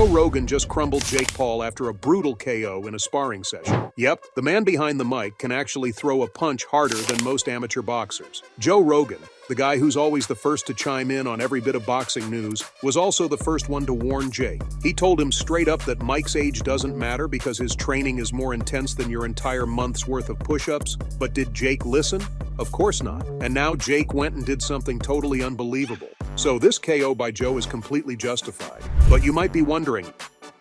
Joe Rogan just crumbled Jake Paul after a brutal KO in a sparring session. Yep, the man behind the mic can actually throw a punch harder than most amateur boxers. Joe Rogan, the guy who's always the first to chime in on every bit of boxing news, was also the first one to warn Jake. He told him straight up that Mike's age doesn't matter because his training is more intense than your entire month's worth of push-ups. But did Jake listen? Of course not. And now Jake went and did something totally unbelievable. So this KO by Joe is completely justified. But you might be wondering,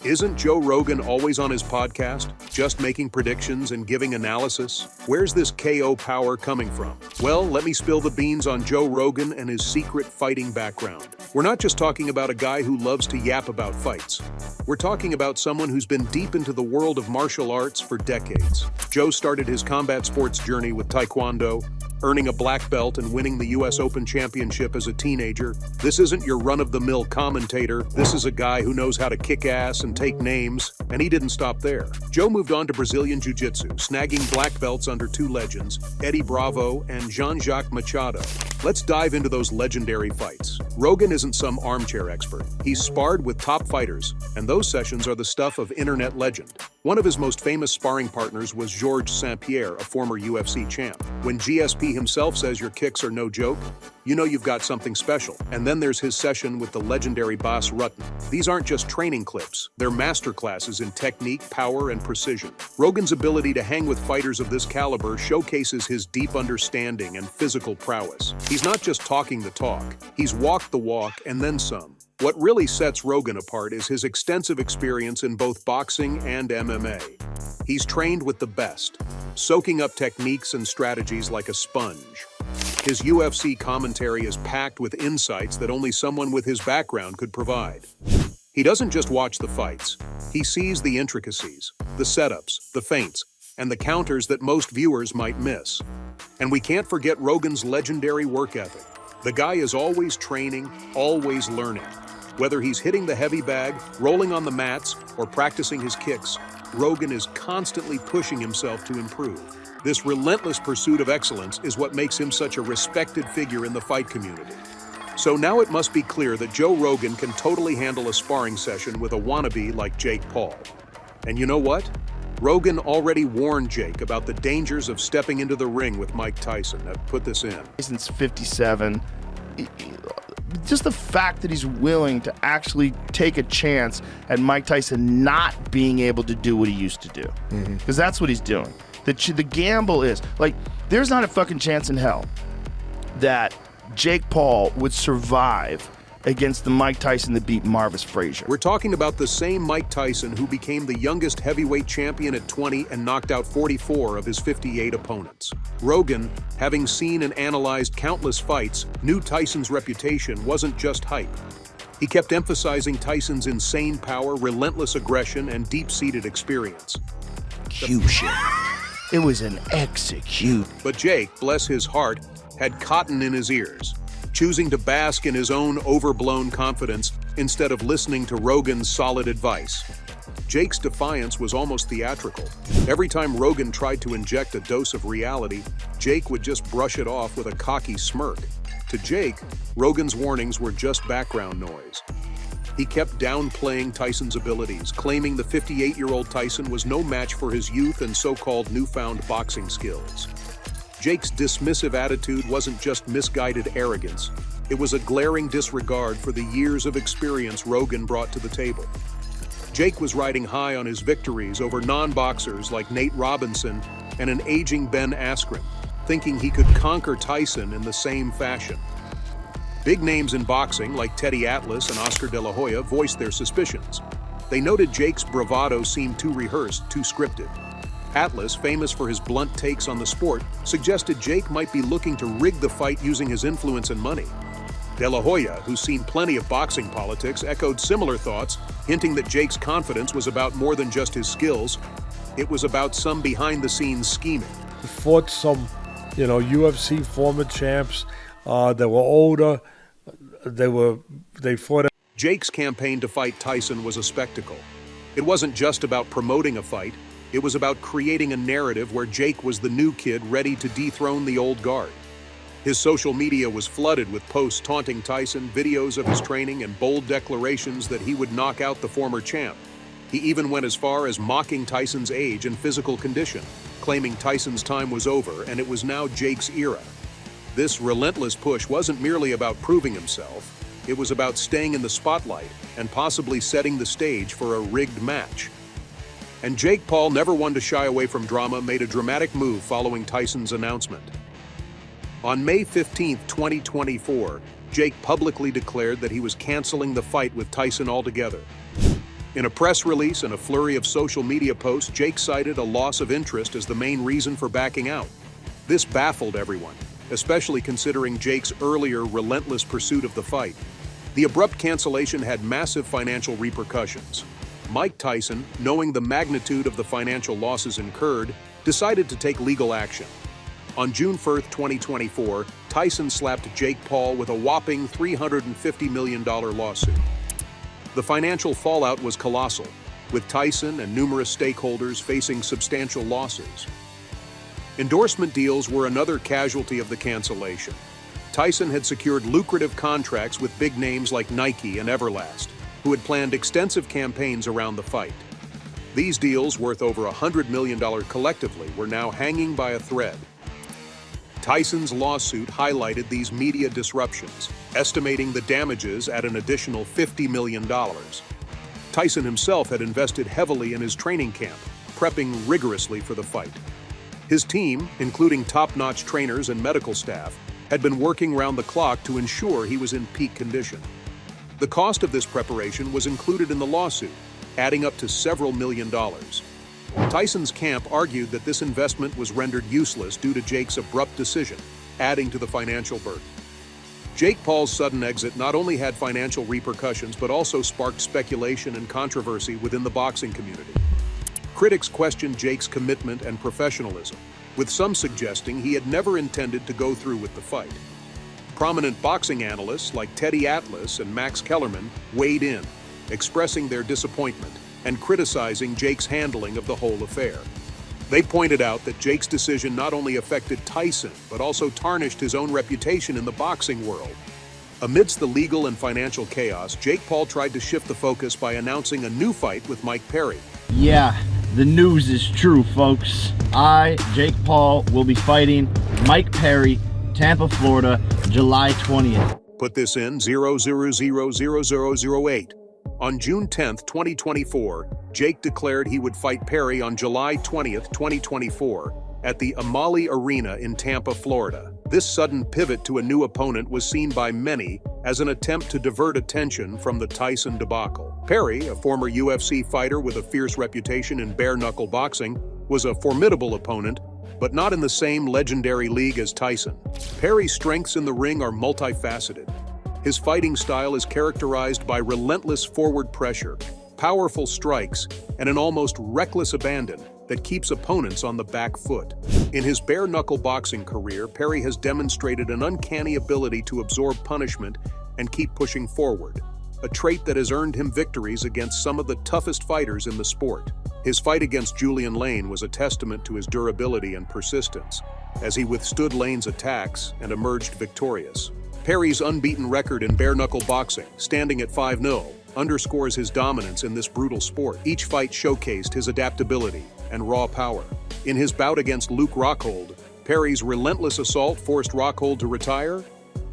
isn't Joe Rogan always on his podcast, just making predictions and giving analysis? Where's this KO power coming from? Well, let me spill the beans on Joe Rogan and his secret fighting background. We're not just talking about a guy who loves to yap about fights. We're talking about someone who's been deep into the world of martial arts for decades. Joe started his combat sports journey with Taekwondo, earning a black belt and winning the US Open Championship as a teenager. This isn't your run-of-the-mill commentator. This is a guy who knows how to kick ass and take names, and he didn't stop there. Joe moved on to Brazilian Jiu-Jitsu, snagging black belts under two legends, Eddie Bravo and Jean-Jacques Machado. Let's dive into those legendary fights. Rogan isn't some armchair expert. He's sparred with top fighters, and those sessions are the stuff of internet legend. One of his most famous sparring partners was Georges St-Pierre, a former UFC champ. When GSP himself says your kicks are no joke, you know you've got something special. And then there's his session with the legendary Bas Rutten. These aren't just training clips, they're masterclasses in technique, power, and precision. Rogan's ability to hang with fighters of this caliber showcases his deep understanding and physical prowess. He's not just talking the talk, he's walked the walk and then some. What really sets Rogan apart is his extensive experience in both boxing and MMA. He's trained with the best, soaking up techniques and strategies like a sponge. His UFC commentary is packed with insights that only someone with his background could provide. He doesn't just watch the fights, he sees the intricacies, the setups, the feints, and the counters that most viewers might miss. And we can't forget Rogan's legendary work ethic. The guy is always training, always learning. Whether he's hitting the heavy bag, rolling on the mats, or practicing his kicks, Rogan is constantly pushing himself to improve. This relentless pursuit of excellence is what makes him such a respected figure in the fight community. So now it must be clear that Joe Rogan can totally handle a sparring session with a wannabe like Jake Paul. And you know what? Rogan already warned Jake about the dangers of stepping into the ring with Mike Tyson. Now, put this in. Tyson's 57. Just the fact that he's willing to actually take a chance at Mike Tyson not being able to do what he used to do. Because that's what he's doing. The gamble is, like, there's not a fucking chance in hell that Jake Paul would survive against the Mike Tyson that beat Marvis Frazier. We're talking about the same Mike Tyson who became the youngest heavyweight champion at 20 and knocked out 44 of his 58 opponents. Rogan, having seen and analyzed countless fights, knew Tyson's reputation wasn't just hype. He kept emphasizing Tyson's insane power, relentless aggression, and deep-seated experience. Execution. It was an execute. But Jake, bless his heart, had cotton in his ears, choosing to bask in his own overblown confidence instead of listening to Rogan's solid advice. Jake's defiance was almost theatrical. Every time Rogan tried to inject a dose of reality, Jake would just brush it off with a cocky smirk. To Jake, Rogan's warnings were just background noise. He kept downplaying Tyson's abilities, claiming the 58-year-old Tyson was no match for his youth and so-called newfound boxing skills. Jake's dismissive attitude wasn't just misguided arrogance, it was a glaring disregard for the years of experience Rogan brought to the table. Jake was riding high on his victories over non-boxers like Nate Robinson and an aging Ben Askren, thinking he could conquer Tyson in the same fashion. Big names in boxing like Teddy Atlas and Oscar De La Hoya voiced their suspicions. They noted Jake's bravado seemed too rehearsed, too scripted. Atlas, famous for his blunt takes on the sport, suggested Jake might be looking to rig the fight using his influence and money. De La Hoya, who's seen plenty of boxing politics, echoed similar thoughts, hinting that Jake's confidence was about more than just his skills. It was about some behind-the-scenes scheming. He fought some, UFC former champs that were older. They fought. Jake's campaign to fight Tyson was a spectacle. It wasn't just about promoting a fight. It was about creating a narrative where Jake was the new kid ready to dethrone the old guard. His social media was flooded with posts taunting Tyson, videos of his training, and bold declarations that he would knock out the former champ. He even went as far as mocking Tyson's age and physical condition, claiming Tyson's time was over and it was now Jake's era. This relentless push wasn't merely about proving himself, it was about staying in the spotlight and possibly setting the stage for a rigged match. And Jake Paul, never one to shy away from drama, made a dramatic move following Tyson's announcement. On May 15, 2024, Jake publicly declared that he was canceling the fight with Tyson altogether. In a press release and a flurry of social media posts, Jake cited a loss of interest as the main reason for backing out. This baffled everyone, especially considering Jake's earlier relentless pursuit of the fight. The abrupt cancellation had massive financial repercussions. Mike Tyson, knowing the magnitude of the financial losses incurred, decided to take legal action. On June 1, 2024, Tyson slapped Jake Paul with a whopping $350 million lawsuit. The financial fallout was colossal, with Tyson and numerous stakeholders facing substantial losses. Endorsement deals were another casualty of the cancellation. Tyson had secured lucrative contracts with big names like Nike and Everlast, who had planned extensive campaigns around the fight. These deals, worth over $100 million collectively, were now hanging by a thread. Tyson's lawsuit highlighted these media disruptions, estimating the damages at an additional $50 million. Tyson himself had invested heavily in his training camp, prepping rigorously for the fight. His team, including top-notch trainers and medical staff, had been working round the clock to ensure he was in peak condition. The cost of this preparation was included in the lawsuit, adding up to several million dollars. Tyson's camp argued that this investment was rendered useless due to Jake's abrupt decision, adding to the financial burden. Jake Paul's sudden exit not only had financial repercussions but also sparked speculation and controversy within the boxing community. Critics questioned Jake's commitment and professionalism, with some suggesting he had never intended to go through with the fight. Prominent boxing analysts like Teddy Atlas and Max Kellerman weighed in, expressing their disappointment and criticizing Jake's handling of the whole affair. They pointed out that Jake's decision not only affected Tyson, but also tarnished his own reputation in the boxing world. Amidst the legal and financial chaos, Jake Paul tried to shift the focus by announcing a new fight with Mike Perry. Yeah, the news is true, folks. I, Jake Paul, will be fighting Mike Perry, Tampa, Florida, July 20th. Put this in 0000008. On June 10, 2024, Jake declared he would fight Perry on July 20, 2024, at the Amalie Arena in Tampa, Florida. This sudden pivot to a new opponent was seen by many as an attempt to divert attention from the Tyson debacle. Perry, a former UFC fighter with a fierce reputation in bare-knuckle boxing, was a formidable opponent, but not in the same legendary league as Tyson. Perry's strengths in the ring are multifaceted. His fighting style is characterized by relentless forward pressure, powerful strikes, and an almost reckless abandon that keeps opponents on the back foot. In his bare-knuckle boxing career, Perry has demonstrated an uncanny ability to absorb punishment and keep pushing forward, a trait that has earned him victories against some of the toughest fighters in the sport. His fight against Julian Lane was a testament to his durability and persistence, as he withstood Lane's attacks and emerged victorious. Perry's unbeaten record in bare-knuckle boxing, standing at 5-0, underscores his dominance in this brutal sport. Each fight showcased his adaptability and raw power. In his bout against Luke Rockhold, Perry's relentless assault forced Rockhold to retire,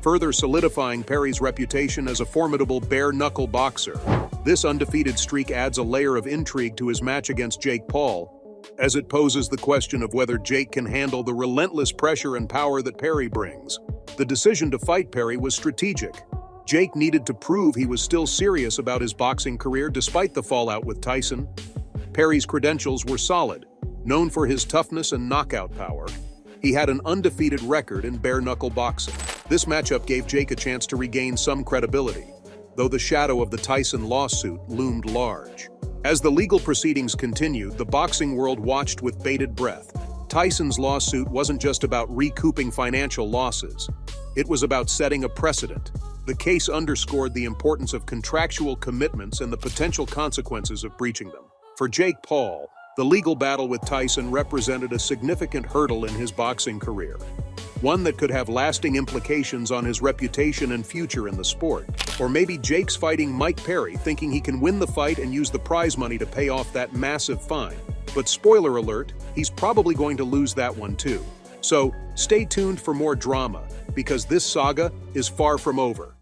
further solidifying Perry's reputation as a formidable bare-knuckle boxer. This undefeated streak adds a layer of intrigue to his match against Jake Paul, as it poses the question of whether Jake can handle the relentless pressure and power that Perry brings. The decision to fight Perry was strategic. Jake needed to prove he was still serious about his boxing career despite the fallout with Tyson. Perry's credentials were solid. Known for his toughness and knockout power, he had an undefeated record in bare-knuckle boxing. This matchup gave Jake a chance to regain some credibility, though the shadow of the Tyson lawsuit loomed large. As the legal proceedings continued, the boxing world watched with bated breath. Tyson's lawsuit wasn't just about recouping financial losses. It was about setting a precedent. The case underscored the importance of contractual commitments and the potential consequences of breaching them. For Jake Paul, the legal battle with Tyson represented a significant hurdle in his boxing career. one that could have lasting implications on his reputation and future in the sport. Or maybe Jake's fighting Mike Perry, thinking he can win the fight and use the prize money to pay off that massive fine. But spoiler alert, he's probably going to lose that one too. So stay tuned for more drama, because this saga is far from over.